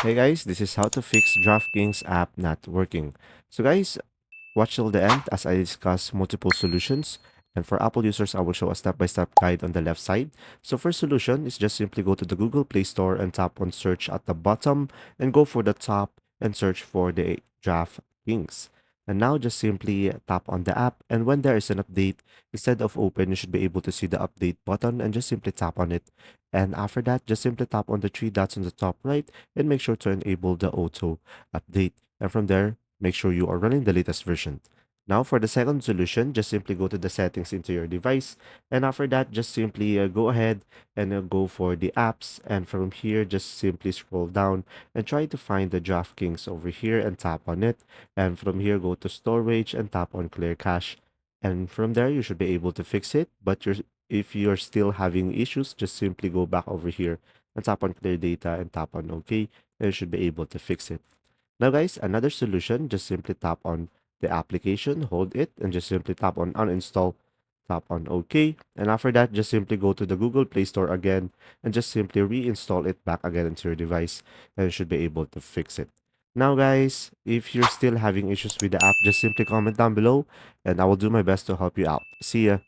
Hey guys, this is how to fix DraftKings app not working. So guys, watch till the end as I discuss multiple solutions. And for Apple users, I will show a step-by-step guide on the left side. So first solution is just simply go to the Google Play Store and tap on search at the bottom and go for the top and search for the DraftKings. And now just simply tap on the app, and when there is an update, instead of open, you should be able to see the update button and just simply tap on it. And after that, just simply tap on the three dots on the top right and make sure to enable the auto update. And from there, make sure you are running the latest version. Now for the second solution, just simply go to the settings into your device. And after that, just simply go ahead and go for the apps. And from here, just simply scroll down and try to find the DraftKings over here and tap on it. And from here, go to storage and tap on clear cache. And from there, you should be able to fix it. But if you're still having issues, just simply go back over here and tap on clear data and tap on OK, and you should be able to fix it. Now guys, another solution, just simply tap on the application, hold it, and just simply tap on uninstall, tap on OK. And after that, just simply go to the Google Play Store again and just simply reinstall it back again into your device, and you should be able to fix it. Now guys, if you're still having issues with the app, just simply comment down below and I will do my best to help you out. See ya!